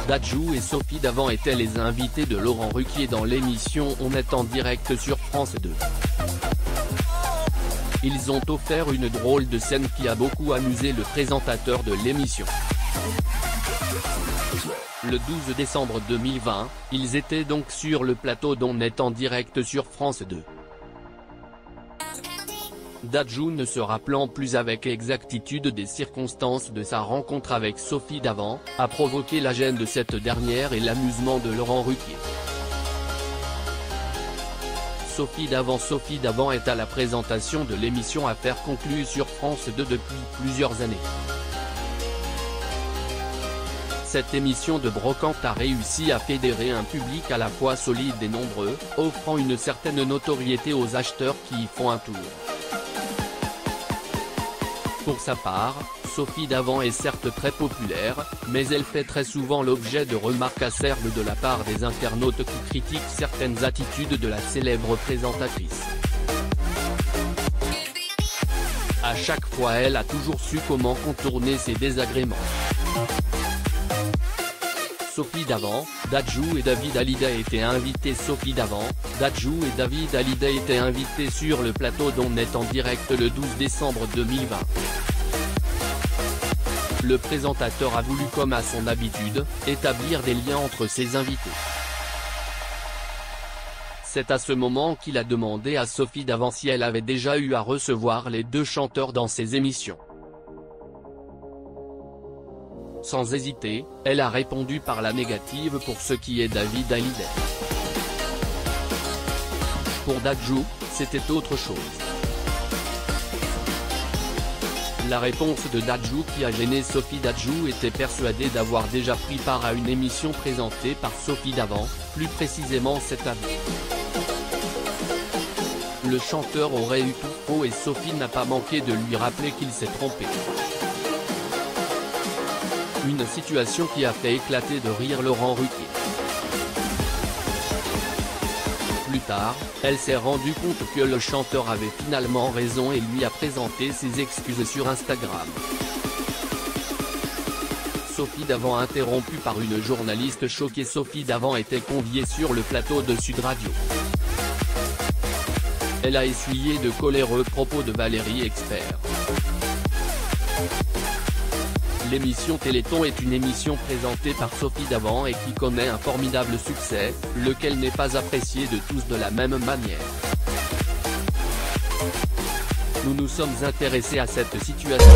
Dadju et Sophie Davant étaient les invités de Laurent Ruquier dans l'émission On est en direct sur France 2. Ils ont offert une drôle de scène qui a beaucoup amusé le présentateur de l'émission. Le 12 décembre 2020, ils étaient donc sur le plateau d'On est en direct sur France 2. Dadju, ne se rappelant plus avec exactitude des circonstances de sa rencontre avec Sophie Davant, a provoqué la gêne de cette dernière et l'amusement de Laurent Ruquier. Sophie Davant est à la présentation de l'émission Affaires conclues sur France 2 depuis plusieurs années. Cette émission de brocante a réussi à fédérer un public à la fois solide et nombreux, offrant une certaine notoriété aux acheteurs qui y font un tour. Pour sa part, Sophie Davant est certes très populaire, mais elle fait très souvent l'objet de remarques acerbes de la part des internautes qui critiquent certaines attitudes de la célèbre présentatrice. À chaque fois, elle a toujours su comment contourner ces désagréments. Sophie Davant, Dadju et David Hallyday étaient invités. Sophie Davant, Dadju et David Hallyday étaient invités sur le plateau d'On est en direct le 12 décembre 2020. Le présentateur a voulu, comme à son habitude, établir des liens entre ses invités. C'est à ce moment qu'il a demandé à Sophie Davant si elle avait déjà eu à recevoir les deux chanteurs dans ses émissions. Sans hésiter, elle a répondu par la négative pour ce qui est David Hallyday. Pour Dadju, c'était autre chose. La réponse de Dadju qui a gêné Sophie. Dadju était persuadé d'avoir déjà pris part à une émission présentée par Sophie Davant, plus précisément cette année. Le chanteur aurait eu tout faux et Sophie n'a pas manqué de lui rappeler qu'il s'est trompé. Une situation qui a fait éclater de rire Laurent Ruquier. Plus tard, elle s'est rendue compte que le chanteur avait finalement raison et lui a présenté ses excuses sur Instagram. Sophie Davant interrompue par une journaliste choquée. Sophie Davant était conviée sur le plateau de Sud Radio. Elle a essuyé de coléreux propos de Valérie Expert. L'émission Téléthon est une émission présentée par Sophie Davant et qui connaît un formidable succès, lequel n'est pas apprécié de tous de la même manière. Nous nous sommes intéressés à cette situation.